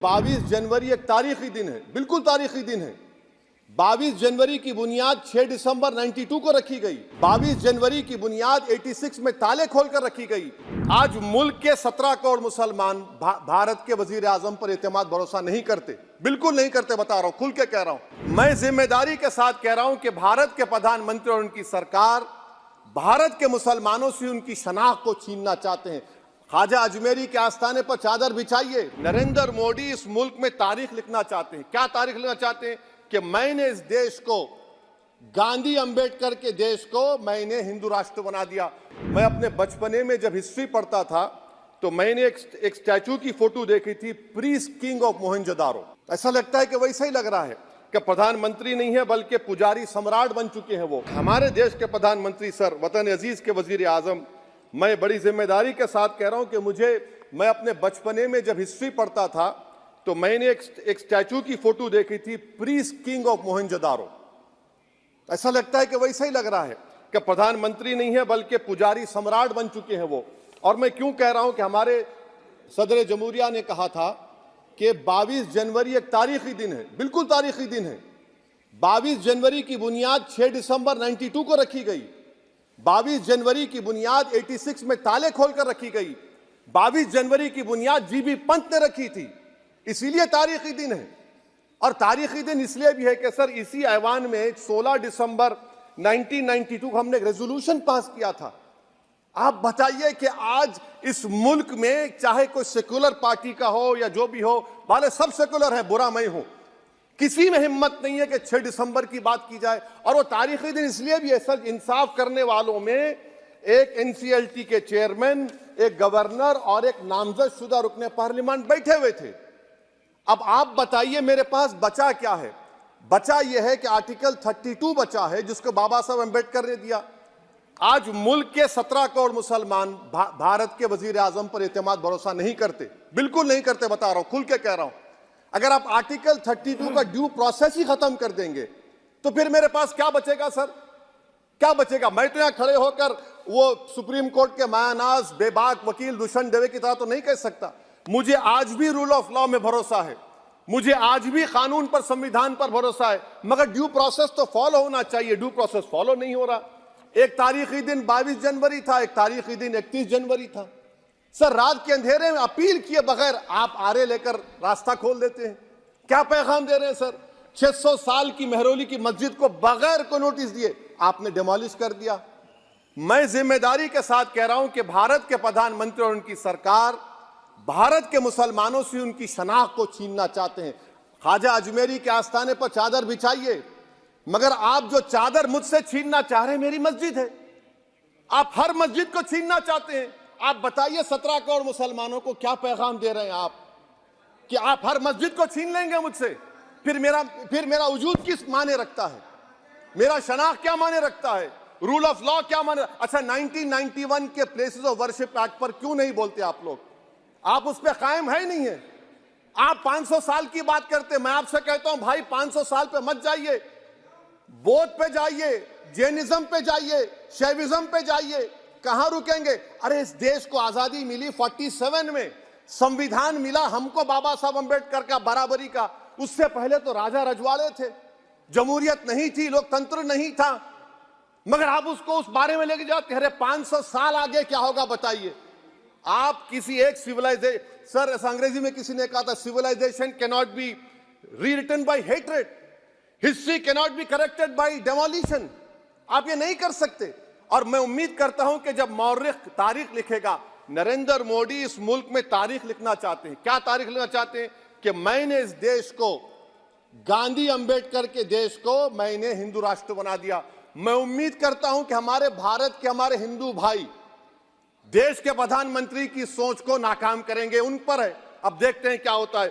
22 जनवरी एक तारीखी दिन है, बिल्कुल तारीखी दिन है। 22 जनवरी की बुनियाद 6 दिसंबर 92 को रखी गई। 22 जनवरी की बुनियाद 86 में ताले खोलकर रखी गई। आज मुल्क के 17 करोड़ मुसलमान भारत के वजीर आजम पर एतमाद भरोसा नहीं करते, बिल्कुल नहीं करते। बता रहा हूं, खुल के कह रहा हूं। मैं जिम्मेदारी के साथ कह रहा हूं कि भारत के प्रधानमंत्री और उनकी सरकार भारत के मुसलमानों से उनकी शनाख्त को छीनना चाहते हैं। ख्वाजा अजमेरी के आस्थाने पर चादर बिछाइए। नरेंद्र मोदी इस मुल्क में तारीख लिखना चाहते हैं। क्या तारीख लिखना चाहते हैं? कि मैंने इस देश को, गांधी अंबेडकर के देश को मैंने हिंदू राष्ट्र बना दिया। मैं अपने बचपने में जब हिस्ट्री पढ़ता था तो मैंने एक स्टैचू की फोटो देखी थी, प्रीस्ट किंग ऑफ मोहनजोदारो। ऐसा लगता है कि वैसा ही लग रहा है कि प्रधानमंत्री नहीं है बल्कि पुजारी सम्राट बन चुके हैं वो। हमारे देश के प्रधानमंत्री सर, वतन अजीज के वजीर आजम, मैं बड़ी जिम्मेदारी के साथ कह रहा हूं कि मैं अपने बचपने में जब हिस्ट्री पढ़ता था तो मैंने एक स्टैचू की फोटो देखी थी, प्रीस्ट किंग ऑफ मोहनजोदारो। ऐसा लगता है कि वैसा ही लग रहा है कि प्रधानमंत्री नहीं है बल्कि पुजारी सम्राट बन चुके हैं वो। और मैं क्यों कह रहा हूं कि हमारे सदर जमहूरिया ने कहा था कि 22 जनवरी एक तारीखी दिन है, बिल्कुल तारीखी दिन है। 22 जनवरी की बुनियाद 6 दिसंबर 92 को रखी गई। 22 जनवरी की बुनियाद 86 में ताले खोलकर रखी गई। 22 जनवरी की बुनियाद जीबी पंत ने रखी थी, इसीलिए तारीखी दिन है। और तारीखी दिन इसलिए भी है कि सर इसी ऐवान में 16 दिसंबर 1992 को हमने एक रेजोल्यूशन पास किया था। आप बताइए कि आज इस मुल्क में चाहे कोई सेकुलर पार्टी का हो या जो भी हो, वाले सब सेकुलर है, बुरा मैं हूं, किसी में हिम्मत नहीं है कि 6 दिसंबर की बात की जाए। और वो तारीखी दिन इसलिए भी है सर, इंसाफ करने वालों में एक एनसीएलटी के चेयरमैन, एक गवर्नर और एक नामजद शुदा रुकने पार्लियामेंट बैठे हुए थे। अब आप बताइए मेरे पास बचा क्या है? बचा यह है कि आर्टिकल 32 बचा है जिसको बाबा साहब अम्बेडकर ने दिया। आज मुल्क के 17 करोड़ मुसलमान भारत के वजीर आजम पर एतमाद भरोसा नहीं करते, बिल्कुल नहीं करते। बता रहा हूं, खुल के कह रहा हूं। अगर आप आर्टिकल 32 का ड्यू प्रोसेस ही खत्म कर देंगे तो फिर मेरे पास क्या बचेगा सर? क्या बचेगा? मैं तो यहां खड़े होकर वो सुप्रीम कोर्ट के मायानाज बेबाक वकील दुष्यंत दवे की तरह तो नहीं कह सकता। मुझे आज भी रूल ऑफ लॉ में भरोसा है, मुझे आज भी कानून पर, संविधान पर भरोसा है, मगर ड्यू प्रोसेस तो फॉलो होना चाहिए। ड्यू प्रोसेस फॉलो नहीं हो रहा। एक तारीखी दिन 22 जनवरी था, एक तारीखी दिन 31 जनवरी था। सर रात के अंधेरे में अपील किए बगैर आप आरे लेकर रास्ता खोल देते हैं। क्या पैगाम दे रहे हैं सर? 600 साल की मेहरौली की मस्जिद को बगैर को नोटिस दिए आपने डिमोलिश कर दिया। मैं जिम्मेदारी के साथ कह रहा हूं कि भारत के प्रधानमंत्री और उनकी सरकार भारत के मुसलमानों से उनकी शनाख्त को छीनना चाहते हैं। ख्वाजा अजमेरी के आस्थाने पर चादर बिछाइए, मगर आप जो चादर मुझसे छीनना चाह रहे हैं, मेरी मस्जिद है, आप हर मस्जिद को छीनना चाहते हैं। आप बताइए 17 करोड़ मुसलमानों को क्या पैगाम दे रहे हैं आप कि आप हर मस्जिद को छीन लेंगे मुझसे? फिर मेरा वजूद किस माने रखता है? मेरा शनाख्त क्या माने रखता है? रूल ऑफ लॉ क्या माने? अच्छा, 1991 के प्लेसेस ऑफ वर्शिप एक्ट पर क्यों नहीं बोलते आप लोग? आप उस पर कायम है नहीं है। आप 500 साल की बात करते। मैं आपसे कहता हूं भाई 500 साल पे मत जाइए, बौद्ध पे जाइए, जैनिज्म पे जाइए, शैविज्म पे जाइए, कहां रुकेंगे? अरे इस देश को आजादी मिली 47 में, संविधान मिला हमको बाबा साहब अम्बेडकर का, बराबरी का। उससे पहले तो राजा रजवाड़े थे, जमहूरियत नहीं थी, लोकतंत्र नहीं था, मगर आप उसको उस बारे में लेके जाते। अरे 500 साल आगे क्या होगा बताइए? आप किसी एक सिविलाइजेशन, सर अंग्रेजी में किसी ने कहा था, civilisation can not be rewritten by hatred, history can not be corrected by demolition. आप ये नहीं कर सकते। और मैं उम्मीद करता हूं कि जब मौर्रिख तारीख लिखेगा, नरेंद्र मोदी इस मुल्क में तारीख लिखना चाहते हैं। क्या तारीख लिखना चाहते हैं? कि मैंने इस देश को, गांधी अंबेडकर के देश को मैंने हिंदू राष्ट्र बना दिया। मैं उम्मीद करता हूं कि हमारे भारत के, हमारे हिंदू भाई देश के प्रधानमंत्री की सोच को नाकाम करेंगे। उन पर है, अब देखते हैं क्या होता है।